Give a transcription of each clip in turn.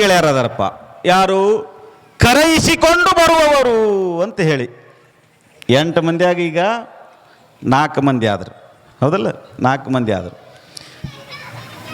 ಗೆಳೆಯರದಾರಪ್ಪ. ಯಾರು? ಕರೆಯಿಸಿಕೊಂಡು ಬರುವವರು ಅಂತ ಹೇಳಿ 8 ಮಂದಿಯಾಗ ಈಗ 4 ಮಂದಿ ಆದರು. ಹೌದಲ್ಲ? 4 ಮಂದಿ ಆದರು.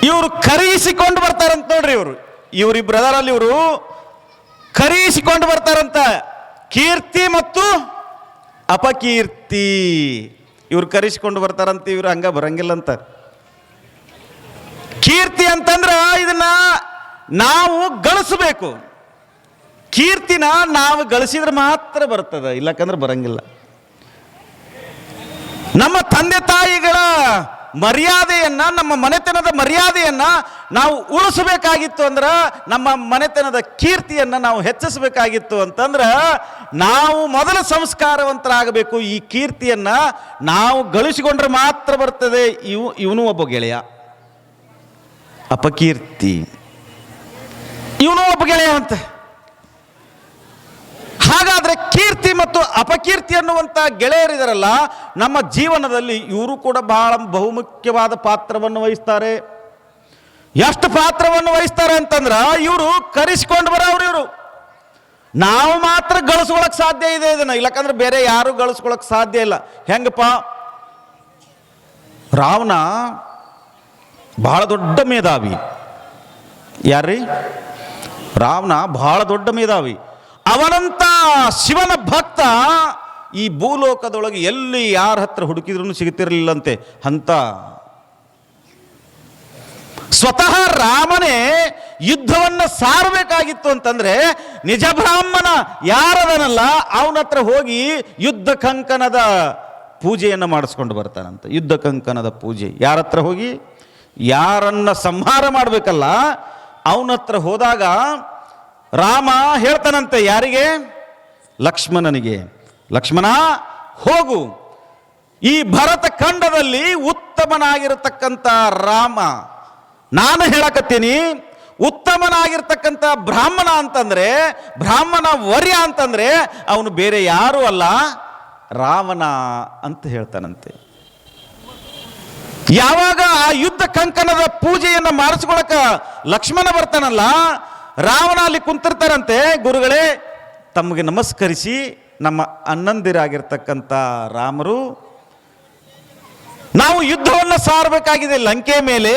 ಇವರು ಕರೆಯಿಸಿಕೊಂಡು ಬರ್ತಾರಂತ ನೋಡ್ರಿ. ಇವರಿಬ್ಬರು ಅದರಲ್ಲಿ ಇವರು ಕರೆಯಿಸಿಕೊಂಡು ಬರ್ತಾರಂತ. ಕೀರ್ತಿ ಮತ್ತು ಅಪಕೀರ್ತಿ ಇವ್ರು ಕರೆಸಿಕೊಂಡು ಬರ್ತಾರಂತ. ಇವ್ರು ಹಂಗ ಬರಂಗಿಲ್ಲ ಅಂತ. ಕೀರ್ತಿ ಅಂತಂದ್ರ ಇದನ್ನ ನಾವು ಗಳಿಸಬೇಕು. ಕೀರ್ತಿನ ನಾವು ಗಳಿಸಿದ್ರೆ ಮಾತ್ರ ಬರ್ತದೆ, ಇಲ್ಲಕಂದ್ರೆ ಬರಂಗಿಲ್ಲ. ನಮ್ಮ ತಂದೆ ತಾಯಿಗಳ ಮರ್ಯಾದೆಯನ್ನ, ನಮ್ಮ ಮನೆತನದ ಮರ್ಯಾದೆಯನ್ನ ನಾವು ಉಳಿಸಬೇಕಾಗಿತ್ತು ಅಂದ್ರೆ, ನಮ್ಮ ಮನೆತನದ ಕೀರ್ತಿಯನ್ನ ನಾವು ಹೆಚ್ಚಿಸಬೇಕಾಗಿತ್ತು ಅಂತಂದ್ರೆ ನಾವು ಮೊದಲ ಸಂಸ್ಕಾರವಂತರಾಗಬೇಕು. ಈ ಕೀರ್ತಿಯನ್ನ ನಾವು ಗಳಿಸಿಕೊಂಡ್ರೆ ಮಾತ್ರ ಬರ್ತದೆ. ಇವನು ಒಬ್ಬ ಗೆಳೆಯ. ಅಪಕೀರ್ತಿ ಇವನು ಒಬ್ಬ ಗೆಳೆಯ ಅಂತ. ಹಾಗಾದ್ರೆ ಕೀರ್ತಿ ಮತ್ತು ಅಪಕೀರ್ತಿ ಅನ್ನುವಂಥ ಗೆಳೆಯರಿದಾರಲ್ಲ, ನಮ್ಮ ಜೀವನದಲ್ಲಿ ಇವರು ಕೂಡ ಬಹಳ ಬಹುಮುಖ್ಯವಾದ ಪಾತ್ರವನ್ನು ವಹಿಸ್ತಾರೆ. ಎಷ್ಟು ಪಾತ್ರವನ್ನು ವಹಿಸ್ತಾರೆ ಅಂತಂದ್ರೆ, ಇವರು ಕರೆಸಿಕೊಂಡು ಬರೋರು. ಇವರು ನಾವು ಮಾತ್ರ ಗಳಿಸ್ಕೊಳಕ್ ಸಾಧ್ಯ ಇದೆ ಇದನ್ನ, ಇಲ್ಲಕಂದ್ರೆ ಬೇರೆ ಯಾರು ಗಳಿಸ್ಕೊಳಕ್ ಸಾಧ್ಯ ಇಲ್ಲ. ಹೆಂಗಪ್ಪ? ರಾವಣ ಬಹಳ ದೊಡ್ಡ ಮೇಧಾವಿ. ಯಾರ್ರೀ? ರಾವಣ ಬಹಳ ದೊಡ್ಡ ಮೇಧಾವಿ. ಅವನಂತ ಶಿವನ ಭಕ್ತ ಈ ಭೂಲೋಕದೊಳಗೆ ಎಲ್ಲಿ ಯಾರ ಹತ್ರ ಹುಡುಕಿದ್ರೂ ಸಿಗುತ್ತಿರಲಿಲ್ಲಂತೆ. ಅಂತ ಸ್ವತಃ ರಾಮನೇ ಯುದ್ಧವನ್ನ ಸಾರಬೇಕಾಗಿತ್ತು ಅಂತಂದ್ರೆ ನಿಜ ಬ್ರಾಹ್ಮಣ ಯಾರದನಲ್ಲ ಅವನ ಹತ್ರ ಹೋಗಿ ಯುದ್ಧ ಕಂಕಣದ ಪೂಜೆಯನ್ನು ಮಾಡಿಸ್ಕೊಂಡು ಬರ್ತಾನಂತ. ಯುದ್ಧ ಕಂಕಣದ ಪೂಜೆ ಯಾರ ಹತ್ರ ಹೋಗಿ? ಯಾರನ್ನ ಸಂಹಾರ ಮಾಡಬೇಕಲ್ಲ ಅವನ ಹತ್ರ ಹೋದಾಗ ರಾಮ ಹೇಳ್ತಾನಂತೆ. ಯಾರಿಗೆ? ಲಕ್ಷ್ಮಣನಿಗೆ. ಲಕ್ಷ್ಮಣ, ಹೋಗು, ಈ ಭರತ ಖಂಡದಲ್ಲಿ ಉತ್ತಮನಾಗಿರತಕ್ಕಂಥ ರಾಮ, ನಾನು ಹೇಳಕತ್ತೀನಿ, ಉತ್ತಮನಾಗಿರ್ತಕ್ಕಂಥ ಬ್ರಾಹ್ಮಣ ಅಂತಂದ್ರೆ, ಬ್ರಾಹ್ಮಣ ವರ್ಯ ಅಂತಂದ್ರೆ ಅವನು ಬೇರೆ ಯಾರೂ ಅಲ್ಲ, ರಾವಣ ಅಂತ ಹೇಳ್ತಾನಂತೆ. ಯಾವಾಗ ಆ ಯುದ್ಧ ಕಂಕಣದ ಪೂಜೆಯನ್ನು ಮಾಡಿಸ್ಕೊಳಕ ಲಕ್ಷ್ಮಣ ಬರ್ತಾನಲ್ಲ, ರಾವಣ ಅಲ್ಲಿ ಕುಂತಿರ್ತಾರಂತೆ. ಗುರುಗಳೇ, ತಮಗೆ ನಮಸ್ಕರಿಸಿ, ನಮ್ಮ ಅಣ್ಣಂದಿರಾಗಿರ್ತಕ್ಕಂಥ ರಾಮರು, ನಾವು ಯುದ್ಧವನ್ನು ಸಾರಬೇಕಾಗಿದೆ ಲಂಕೆ ಮೇಲೆ.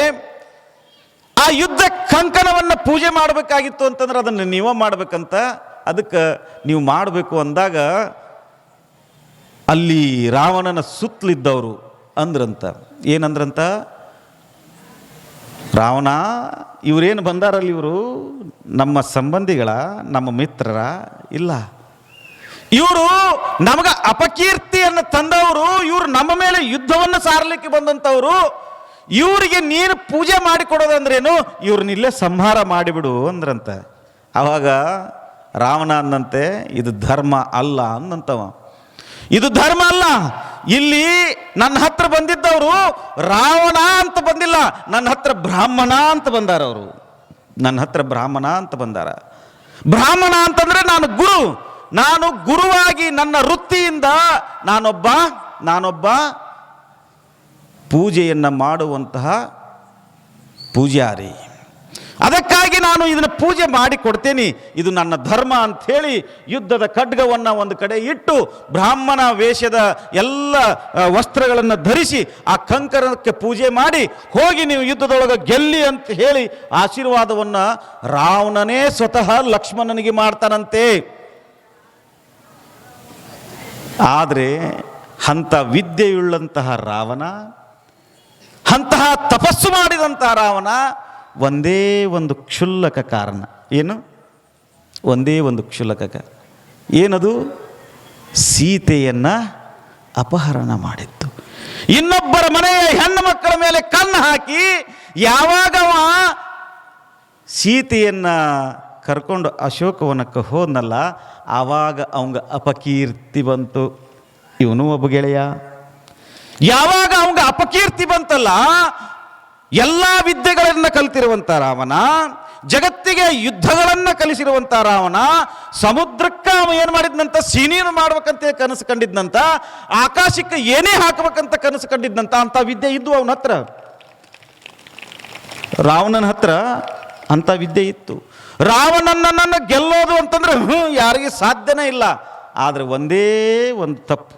ಆ ಯುದ್ಧ ಕಂಕಣವನ್ನು ಪೂಜೆ ಮಾಡಬೇಕಾಗಿತ್ತು ಅಂತಂದ್ರೆ ಅದನ್ನು ನೀವೇ ಮಾಡ್ಬೇಕಂತ, ಅದಕ್ಕೆ ನೀವು ಮಾಡಬೇಕು ಅಂದಾಗ ಅಲ್ಲಿ ರಾವಣನ ಸುತ್ತಲಿದ್ದವರು ಅಂದ್ರಂತ. ಏನಂದ್ರಂತ? ರಾವಣ, ಇವರೇನು ಬಂದಾರಲ್ಲ, ಇವರು ನಮ್ಮ ಸಂಬಂಧಿಗಳ, ನಮ್ಮ ಮಿತ್ರರ? ಇಲ್ಲ, ಇವರು ನಮಗ ಅಪಕೀರ್ತಿಯನ್ನು ತಂದವರು. ಇವರು ನಮ್ಮ ಮೇಲೆ ಯುದ್ಧವನ್ನು ಸಾರಲಿಕ್ಕೆ ಬಂದಂಥವ್ರು. ಇವರಿಗೆ ನೀನು ಪೂಜೆ ಮಾಡಿಕೊಡೋದಂದ್ರೇನು? ಇವ್ರನ್ನಿಲ್ಲೇ ಸಂಹಾರ ಮಾಡಿಬಿಡು ಅಂದ್ರಂತ. ಆವಾಗ ರಾವಣ ಅಂದಂತೆ, ಇದು ಧರ್ಮ ಅಲ್ಲ ಅಂದಂತವ. ಇದು ಧರ್ಮ ಅಲ್ಲ. ಇಲ್ಲಿ ನನ್ನ ಹತ್ರ ಬಂದಿದ್ದವರು ರಾವಣ ಅಂತ ಬಂದಿಲ್ಲ, ನನ್ನ ಹತ್ರ ಬ್ರಾಹ್ಮಣ ಅಂತ ಬಂದಾರ. ಅವರು ನನ್ನ ಹತ್ರ ಬ್ರಾಹ್ಮಣ ಅಂತ ಬಂದಾರ. ಬ್ರಾಹ್ಮಣ ಅಂತಂದ್ರೆ ನಾನು ಗುರು. ನಾನು ಗುರುವಾಗಿ ನನ್ನ ವೃತ್ತಿಯಿಂದ ನಾನೊಬ್ಬ ಪೂಜೆಯನ್ನ ಮಾಡುವಂತಹ ಪೂಜಾರಿ. ಅದಕ್ಕಾಗಿ ನಾನು ಇದನ್ನು ಪೂಜೆ ಮಾಡಿ ಕೊಡ್ತೇನೆ, ಇದು ನನ್ನ ಧರ್ಮ ಅಂತ ಹೇಳಿ ಯುದ್ಧದ ಖಡ್ಗವನ್ನು ಒಂದು ಕಡೆ ಇಟ್ಟು, ಬ್ರಾಹ್ಮಣ ವೇಷದ ಎಲ್ಲ ವಸ್ತ್ರಗಳನ್ನು ಧರಿಸಿ ಆ ಕಂಕಣಕ್ಕೆ ಪೂಜೆ ಮಾಡಿ, ಹೋಗಿ ನೀವು ಯುದ್ಧದೊಳಗೆ ಗೆಲ್ಲಿ ಅಂತ ಹೇಳಿ ಆಶೀರ್ವಾದವನ್ನು ರಾವಣನೇ ಸ್ವತಃ ಲಕ್ಷ್ಮಣನಿಗೆ ಮಾಡ್ತಾನಂತೆ. ಆದರೆ ಅಂಥ ವಿದ್ಯೆಯುಳ್ಳಂತಹ ರಾವಣ, ಅಂತಹ ತಪಸ್ಸು ಮಾಡಿದಂತಹ ರಾವಣ, ಒಂದೇ ಒಂದು ಕ್ಷುಲ್ಲಕ ಕಾರಣ. ಏನು? ಒಂದೇ ಒಂದು ಕ್ಷುಲ್ಲಕ ಕಾರಣ. ಏನದು? ಸೀತೆಯನ್ನ ಅಪಹರಣ ಮಾಡಿತ್ತು. ಇನ್ನೊಬ್ಬರ ಮನೆಯ ಹೆಣ್ಣು ಮಕ್ಕಳ ಮೇಲೆ ಕಣ್ಣು ಹಾಕಿ ಯಾವಾಗ ಸೀತೆಯನ್ನ ಕರ್ಕೊಂಡು ಅಶೋಕವನಕ್ಕೆ ಹೋದ್ನಲ್ಲ, ಆವಾಗ ಅವಂಗ ಅಪಕೀರ್ತಿ ಬಂತು. ಇವನು ಒಬ್ಬ ಗೆಳೆಯ. ಯಾವಾಗ ಅವಂಗ ಅಪಕೀರ್ತಿ ಬಂತಲ್ಲ, ಎಲ್ಲ ವಿದ್ಯೆಗಳನ್ನು ಕಲಿತಿರುವಂಥ ರಾವಣ, ಜಗತ್ತಿಗೆ ಯುದ್ಧಗಳನ್ನು ಕಲಿಸಿರುವಂಥ ರಾವಣ, ಸಮುದ್ರಕ್ಕೆ ಅವ ಏನು ಮಾಡಿದ್ನಂತ? ಸಿನೀನು ಮಾಡ್ಬೇಕಂತ ಕನಸು ಕಂಡಿದ್ನಂತ, ಆಕಾಶಕ್ಕೆ ಏನೇ ಹಾಕಬೇಕಂತ ಕನಸು ಕಂಡಿದ್ನಂತ. ಅಂಥ ವಿದ್ಯೆ ಇದ್ದು ಅವನ ಹತ್ರ, ರಾವಣನ ಹತ್ರ ಅಂಥ ವಿದ್ಯೆ ಇತ್ತು. ರಾವಣನನ್ನು ಗೆಲ್ಲೋದು ಅಂತಂದ್ರೆ ಯಾರಿಗೆ ಸಾಧ್ಯನೇ ಇಲ್ಲ. ಆದರೆ ಒಂದೇ ಒಂದು ತಪ್ಪು,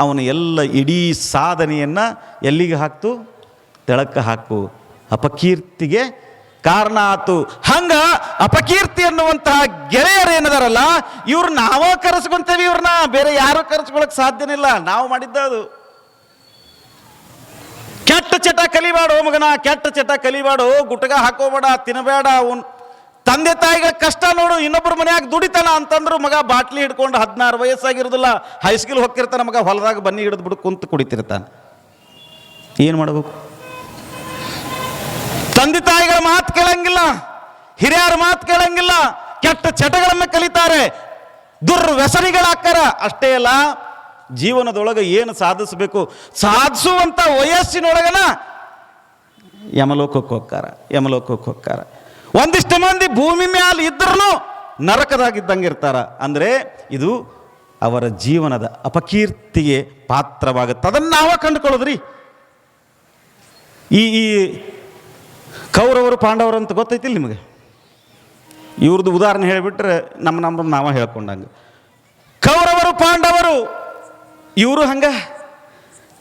ಅವನು ಎಲ್ಲ ಇಡೀ ಸಾಧನೆಯನ್ನು ಎಲ್ಲಿಗೆ ಹಾಕ್ತು? ತೆಳಕ್ಕೆ ಹಾಕು, ಅಪಕೀರ್ತಿಗೆ ಕಾರಣ ಆತು. ಹಂಗ ಅಪಕೀರ್ತಿ ಅನ್ನುವಂತಹ ಗೆಳೆಯರು ಏನದಾರಲ್ಲ, ಇವ್ರು ನಾವ ಕರೆಸ್ಕೊಂತೇವೆ, ಇವ್ರನ್ನ ಬೇರೆ ಯಾರು ಕರೆಸ್ಕೊಳಕ್ ಸಾಧ್ಯನೇ ಇಲ್ಲ. ನಾವು ಮಾಡಿದ್ದ ಅದು. ಕೆಟ್ಟ ಚಟ ಕಲಿಬಾಡು ಮಗನ, ಕೆಟ್ಟ ಚಟ ಕಲಿಬಾಡು, ಗುಟ್ಗ ಹಾಕೋಬೇಡ, ತಿನ್ನಬೇಡ. ತಂದೆ ತಾಯಿಗಳ ಕಷ್ಟ ನೋಡು. ಇನ್ನೊಬ್ಬರು ಮನ್ಯಾಗ ದುಡಿತಾನ ಅಂತಂದ್ರು ಮಗ ಬಾಟ್ಲಿ ಹಿಡ್ಕೊಂಡು 16 ವಯಸ್ಸಾಗಿರೋದಿಲ್ಲ, ಹೈಸ್ಕೂಲ್ ಹೋಗ್ತಿರ್ತಾನ ಮಗ, ಹೊಲದಾಗ ಬನ್ನಿ ಹಿಡಿದು ಬಿಡು ಕುಂತು ಕುಡಿತಿರ್ತಾನೆ. ಏನು ಮಾಡಬೇಕು? ತಂದೆ ತಾಯಿಗಳ ಮಾತು ಕೇಳಂಗಿಲ್ಲ, ಹಿರಿಯರ ಮಾತು ಕೇಳಂಗಿಲ್ಲ, ಕೆಟ್ಟ ಚಟಗಳನ್ನು ಕಲಿತಾರೆ, ದುರ್ವ್ಯಸನಿಗಳಾಕ್ಕಾರ. ಅಷ್ಟೇ ಅಲ್ಲ, ಜೀವನದೊಳಗೆ ಏನು ಸಾಧಿಸಬೇಕು, ಸಾಧಿಸುವಂಥ ವಯಸ್ಸಿನೊಳಗನ ಯಮಲೋಕಕ್ಕೆ ಹೋಗ್ತಾರ. ಒಂದಿಷ್ಟು ಮಂದಿ ಭೂಮಿ ಮ್ಯಾಲ ಇದ್ರೂ ನರಕದಾಗಿದ್ದಂಗೆ ಇರ್ತಾರ. ಅಂದರೆ ಇದು ಅವರ ಜೀವನದ ಅಪಕೀರ್ತಿಗೆ ಪಾತ್ರವಾಗುತ್ತೆ. ಅದನ್ನು ನಾವು ಕಂಡುಕೊಳ್ಳೋದ್ರಿ. ಈ ಕೌರವರು ಪಾಂಡವರು ಅಂತ ಗೊತ್ತೈತಿಲ್ಲ ನಿಮಗೆ? ಇವ್ರದ್ದು ಉದಾಹರಣೆ ಹೇಳಿಬಿಟ್ರೆ ನಮ್ಮ ನಾವ ಹೇಳ್ಕೊಂಡಂಗೆ. ಕೌರವರು ಪಾಂಡವರು ಇವರು ಹಂಗ.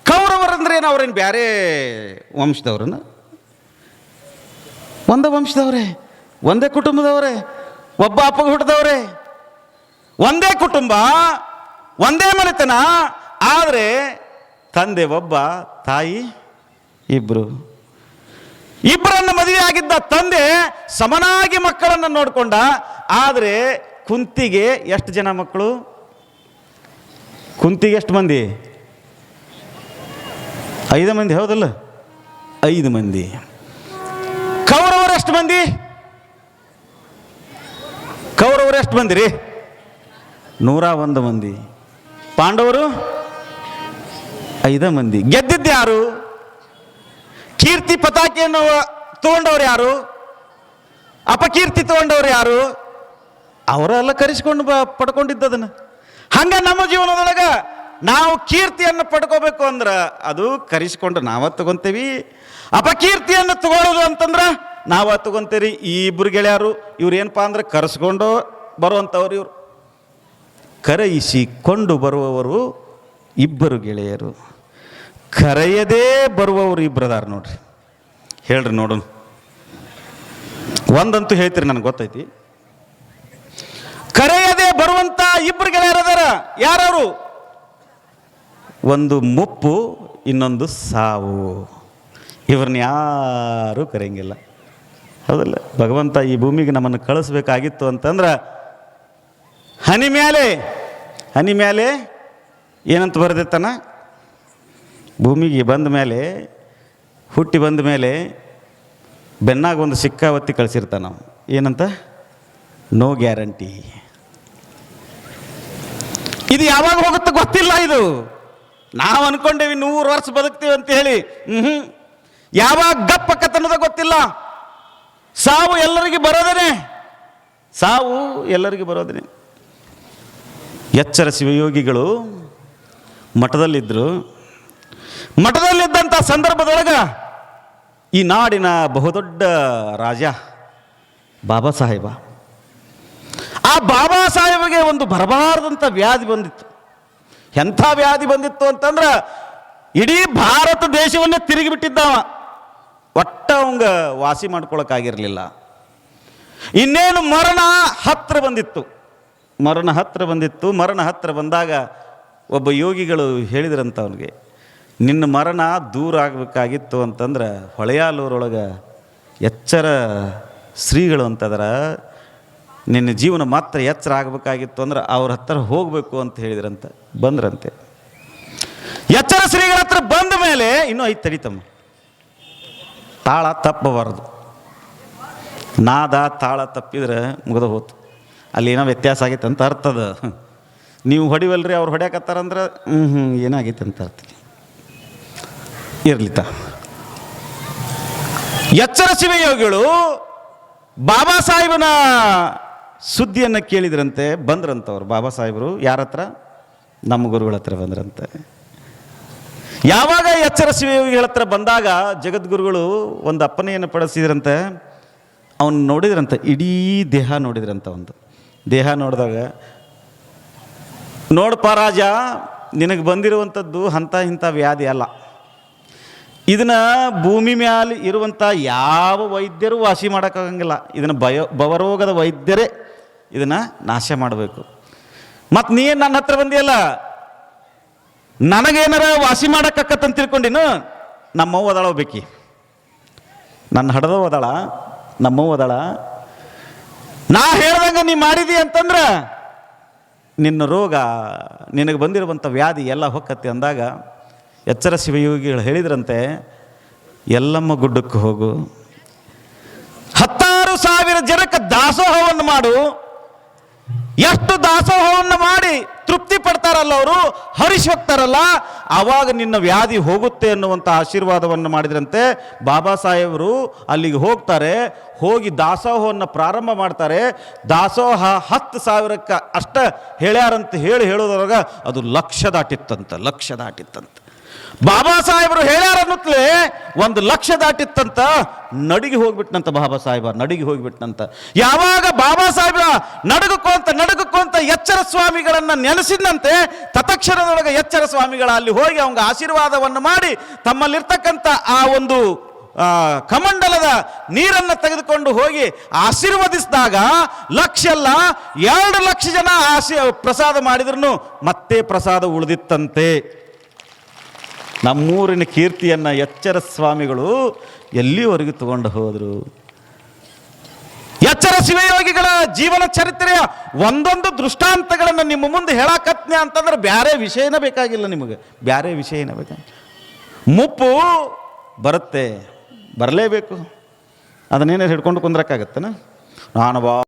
ಕೌರವರು ಅಂದ್ರೆ ಏನು? ಅವ್ರೇನು ಬೇರೆ ವಂಶದವ್ರನ್ನ? ಒಂದೇ ವಂಶದವ್ರೆ, ಒಂದೇ ಕುಟುಂಬದವರೇ, ಒಬ್ಬ ಅಪ್ಪಗ ಹುಟ್ಟಿದವ್ರೆ, ಒಂದೇ ಕುಟುಂಬ, ಒಂದೇ ಮನೆತನ. ಆದರೆ ತಂದೆ ಒಬ್ಬ, ತಾಯಿ ಇಬ್ಬರು. ಇಬ್ಬರನ್ನು ಮದುವೆ ಆಗಿದ್ದ ತಂದೆ ಸಮನಾಗಿ ಮಕ್ಕಳನ್ನು ನೋಡಿಕೊಂಡ. ಆದರೆ ಕುಂತಿಗೆ ಎಷ್ಟು ಜನ ಮಕ್ಕಳು? ಕುಂತಿಗೆ ಎಷ್ಟು ಮಂದಿ? 5 ಮಂದಿ, ಹೌದಲ್ಲ? 5 ಮಂದಿ. ಕೌರವರು ಎಷ್ಟು ಮಂದಿ? ಕೌರವರು ಎಷ್ಟು ಮಂದಿ ರೀ? 101 ಮಂದಿ. ಪಾಂಡವರು 5 ಮಂದಿ. ಗೆದ್ದಿದ್ದು ಯಾರು? ಕೀರ್ತಿ ಪತಾಕೆಯನ್ನು ತಗೊಂಡವ್ರು ಯಾರು? ಅಪಕೀರ್ತಿ ತಗೊಂಡವ್ರು ಯಾರು? ಅವರೆಲ್ಲ ಕರೆಸಿಕೊಂಡು ಪಡ್ಕೊಂಡಿದ್ದದನ್ನು. ಹಂಗ ನಮ್ಮ ಜೀವನದೊಳಗೆ ನಾವು ಕೀರ್ತಿಯನ್ನು ಪಡ್ಕೋಬೇಕು ಅಂದ್ರೆ ಅದು ಕರೆಸಿಕೊಂಡು ನಾವ ತಗೊಂತೀವಿ. ಅಪಕೀರ್ತಿಯನ್ನು ತಗೊಳ್ಳೋದು ಅಂತಂದ್ರೆ ನಾವ ತಗೊಂತೀರಿ. ಈ ಇಬ್ಬರು ಗೆಳೆಯರು ಇವ್ರು ಏನಪ್ಪಾ ಅಂದ್ರೆ ಕರೆಸ್ಕೊಂಡು ಬರುವಂಥವ್ರು. ಇವರು ಕರೆಯಿಸಿಕೊಂಡು ಬರುವವರು ಇಬ್ಬರು ಗೆಳೆಯರು, ಕರೆಯದೇ ಬರುವವರು ಇಬ್ಬರದಾರ ನೋಡ್ರಿ. ಹೇಳ್ರಿ ನೋಡೋಣ. ಒಂದಂತೂ ಹೇಳ್ತೀರಿ, ನನಗೆ ಗೊತ್ತೈತಿ. ಕರೆಯದೇ ಬರುವಂತ ಇಬ್ಬರು ಗೆಳೆಯರದಾರ. ಯಾರವರು? ಒಂದು ಮುಪ್ಪು, ಇನ್ನೊಂದು ಸಾವು. ಇವ್ರನ್ನ ಯಾರೂ ಕರೆಯಂಗಿಲ್ಲ, ಹೌದಲ್ಲ? ಭಗವಂತ ಈ ಭೂಮಿಗೆ ನಮ್ಮನ್ನು ಕಳಿಸ್ಬೇಕಾಗಿತ್ತು ಅಂತಂದ್ರೆ ಹನಿ ಮೇಲೆ ಏನಂತ ಬರೆದಿತ್ತಾನ? ಭೂಮಿಗೆ ಬಂದ ಮೇಲೆ, ಹುಟ್ಟಿ ಬಂದ ಮೇಲೆ ಬೆನ್ನಾಗ ಒಂದು ಸಿಕ್ಕಾವತ್ತಿ ಕಳಿಸಿರ್ತಾನ ನಾವು. ಏನಂತ? No guarantee. ಇದು ಯಾವಾಗ ಹೋಗುತ್ತೆ ಗೊತ್ತಿಲ್ಲ. ಇದು ನಾವು ಅನ್ಕೊಂಡೇವಿ 100 ವರ್ಷ ಬದುಕ್ತೀವಿ ಅಂತ ಹೇಳಿ. ಯಾವಾಗ ಗಪ್ಪಕ್ಕತ್ತನ್ನೋದ ಗೊತ್ತಿಲ್ಲ. ಸಾವು ಎಲ್ಲರಿಗೂ ಬರೋದೇನೆ. ಎಚ್ಚರ ಶಿವಯೋಗಿಗಳು ಮಠದಲ್ಲಿದ್ದಂಥ ಸಂದರ್ಭದೊಳಗ ಈ ನಾಡಿನ ಬಹುದೊಡ್ಡ ರಾಜ ಬಾಬಾ ಸಾಹೇಬ, ಆ ಬಾಬಾ ಸಾಹೇಬಗೆ ಒಂದು ಬರಬಾರದಂಥ ವ್ಯಾಧಿ ಬಂದಿತ್ತು. ಎಂಥ ವ್ಯಾಧಿ ಬಂದಿತ್ತು ಅಂತಂದ್ರೆ ಇಡೀ ಭಾರತ ದೇಶವನ್ನೇ ತಿರುಗಿಬಿಟ್ಟಿದ್ದಾವ. ಒಟ್ಟ ಅವಂಗ ವಾಸಿ ಮಾಡ್ಕೊಳಕ್ಕಾಗಿರಲಿಲ್ಲ. ಇನ್ನೇನು ಮರಣ ಹತ್ರ ಬಂದಿತ್ತು. ಮರಣ ಹತ್ರ ಬಂದಾಗ ಒಬ್ಬ ಯೋಗಿಗಳು ಹೇಳಿದ್ರಂತ ಅವನಿಗೆ, ನಿನ್ನ ಮರಣ ದೂರ ಆಗಬೇಕಾಗಿತ್ತು ಅಂತಂದ್ರೆ ಹೊಳೆಯಾಲೂರೊಳಗೆ ಎಚ್ಚರ ಶ್ರೀಗಳು ಅಂತಂದ್ರೆ ನಿನ್ನ ಜೀವನ ಮಾತ್ರ ಎಚ್ಚರ ಆಗಬೇಕಾಗಿತ್ತು ಅಂದ್ರೆ ಅವ್ರ ಹತ್ರ ಹೋಗಬೇಕು ಅಂತ ಹೇಳಿದ್ರಂತೆ. ಬಂದ್ರಂತೆ. ಎಚ್ಚರ ಶ್ರೀಗಳ ಹತ್ರ ಬಂದ ಮೇಲೆ ಇನ್ನೂ 5 ತಡಿತಮ್ಮ, ತಾಳ ತಪ್ಪಬಾರದು. ನಾದ ತಾಳ ತಪ್ಪಿದ್ರೆ ಮುಗಿದ ಹೋತು. ಅಲ್ಲಿ ಏನೋ ವ್ಯತ್ಯಾಸ ಆಗೈತೆ ಅಂತ ಅರ್ಥದ. ನೀವು ಹೊಡಿವಲ್ರಿ, ಅವ್ರು ಹೊಡ್ಯಾಕತ್ತಾರಂದ್ರೆ ಏನಾಗೈತೆ ಅಂತ ಅರ್ಥ. ಇರ್ಲಿತ. ಎಚ್ಚರ ಶಿವಯೋಗಿಗಳು ಬಾಬಾ ಸಾಹೇಬನ ಸುದ್ದಿಯನ್ನು ಕೇಳಿದ್ರಂತೆ. ಬಂದ್ರಂತವ್ರು ಬಾಬಾ ಸಾಹೇಬರು. ಯಾರ ಹತ್ರ? ನಮ್ಮ ಗುರುಗಳ ಹತ್ರ ಬಂದ್ರಂತೆ. ಯಾವಾಗ ಎಚ್ಚರ ಶಿವಯೋಗಿಗಳ ಹತ್ರ ಬಂದಾಗ ಜಗದ್ಗುರುಗಳು ಒಂದು ಅಪ್ಪನೆಯನ್ನು ಪಡಿಸಿದ್ರಂತೆ. ಅವನು ನೋಡಿದ್ರಂತ, ಇಡೀ ದೇಹ ನೋಡಿದ್ರಂತ. ಒಂದು ದೇಹ ನೋಡಿದಾಗ, ನೋಡಪ್ಪ ರಾಜ, ನಿನಗೆ ಬಂದಿರುವಂಥದ್ದು ಅಂಥ ಇಂಥ ವ್ಯಾಧಿ ಅಲ್ಲ. ಇದನ್ನು ಭೂಮಿ ಮ್ಯಾಲೆ ಇರುವಂಥ ಯಾವ ವೈದ್ಯರು ವಾಸಿ ಮಾಡೋಕ್ಕಾಗಂಗಿಲ್ಲ. ಇದನ್ನು ಭವರೋಗದ ವೈದ್ಯರೇ ಇದನ್ನು ನಾಶ ಮಾಡಬೇಕು. ಮತ್ತು ನೀನು ನನ್ನ ಹತ್ರ ಬಂದಿಯಲ್ಲ, ನನಗೇನಾರ ವಾಸಿ ಮಾಡೋಕ್ಕತ್ತಂತ ತಿಳ್ಕೊಂಡಿನು. ನಮ್ಮವ್ವ ಓದಾಳ ಬೇಕಿ, ನನ್ನ ಹಡದ ಓದಾಳ, ನಮ್ಮವ್ವ ಓದಾಳ. ನಾ ಹೇಳ್ದಂಗೆ ನೀ ಮಾಡಿದಿ ಅಂತಂದ್ರೆ ನಿನ್ನ ರೋಗ, ನಿನಗೆ ಬಂದಿರುವಂಥ ವ್ಯಾಧಿ ಎಲ್ಲ ಹೊಕ್ಕತ್ತೆ ಅಂದಾಗ ಎಚ್ಚರ ಶಿವಯೋಗಿಗಳು ಹೇಳಿದ್ರಂತೆ, ಎಲ್ಲಮ್ಮ ಗುಡ್ಡಕ್ಕೆ ಹೋಗು, 16,000 ಜನಕ್ಕೆ ದಾಸೋಹವನ್ನು ಮಾಡು. ಎಷ್ಟು ದಾಸೋಹವನ್ನು ಮಾಡಿ ತೃಪ್ತಿ ಪಡ್ತಾರಲ್ಲ ಅವರು, ಹರಿಸಿ ಹೋಗ್ತಾರಲ್ಲ, ಆವಾಗ ನಿನ್ನ ವ್ಯಾಧಿ ಹೋಗುತ್ತೆ ಅನ್ನುವಂಥ ಆಶೀರ್ವಾದವನ್ನು ಮಾಡಿದ್ರಂತೆ. ಬಾಬಾ ಸಾಹೇಬರು ಅಲ್ಲಿಗೆ ಹೋಗ್ತಾರೆ, ಹೋಗಿ ದಾಸೋಹವನ್ನು ಪ್ರಾರಂಭ ಮಾಡ್ತಾರೆ. ದಾಸೋಹ 10,000ಕ್ಕೆ ಅಷ್ಟ ಹೇಳ್ಯಾರಂತ ಹೇಳೋದ್ರೊಳಗ ಅದು ಲಕ್ಷ ದಾಟಿತ್ತಂತ. ಬಾಬಾ ಸಾಹೇಬರು ಹೇಳ್ಯಾರನ್ನುತ್ತಲೇ 1,00,000 ದಾಟಿತ್ತಂತ. ನಡಿಗೆ ಹೋಗ್ಬಿಟ್ನಂತ ಬಾಬಾ ಸಾಹೇಬ, ನಡಿಗೆ ಹೋಗ್ಬಿಟ್ನಂತ. ಯಾವಾಗ ಬಾಬಾ ಸಾಹೇಬ ನಡುಗುಕೊಂತ ಎಚ್ಚರ ಸ್ವಾಮಿಗಳನ್ನು ನೆನೆಸಿದಂತೆ, ತತ್ಕ್ಷಣದೊಳಗೆ ಎಚ್ಚರ ಸ್ವಾಮಿಗಳ ಅಲ್ಲಿ ಹೋಗಿ ಅವಂಗ ಆಶೀರ್ವಾದವನ್ನು ಮಾಡಿ ತಮ್ಮಲ್ಲಿರ್ತಕ್ಕಂಥ ಆ ಒಂದು ಕಮಂಡಲದ ನೀರನ್ನು ತೆಗೆದುಕೊಂಡು ಹೋಗಿ ಆಶೀರ್ವದಿಸಿದಾಗ 1,00,000 ಅಲ್ಲ 2,00,000 ಜನ ಪ್ರಸಾದ ಮಾಡಿದ್ರು ಮತ್ತೆ ಪ್ರಸಾದ ಉಳಿದಿತ್ತಂತೆ. ನಮ್ಮೂರಿನ ಕೀರ್ತಿಯನ್ನು ಎಚ್ಚರ ಸ್ವಾಮಿಗಳು ಎಲ್ಲಿವರೆಗೂ ತಗೊಂಡು ಹೋದರು. ಎಚ್ಚರ ಶಿವಯೋಗಿಗಳ ಜೀವನ ಚರಿತ್ರೆಯ ಒಂದೊಂದು ದೃಷ್ಟಾಂತಗಳನ್ನು ನಿಮ್ಮ ಮುಂದೆ ಹೇಳಕತ್ನೆ ಅಂತಂದ್ರೆ ಬ್ಯಾರೆ ವಿಷಯನ ಬೇಕಾಗಿಲ್ಲ. ನಿಮಗೆ ಬ್ಯಾರೆ ವಿಷಯನ ಬೇಕಾಗಿಲ್ಲ. ಮುಪ್ಪು ಬರುತ್ತೆ, ಬರಲೇಬೇಕು. ಅದನ್ನೇನು ಹಿಡ್ಕೊಂಡು ಕುಂದ್ರಕ್ಕಾಗತ್ತನ? ನಾನು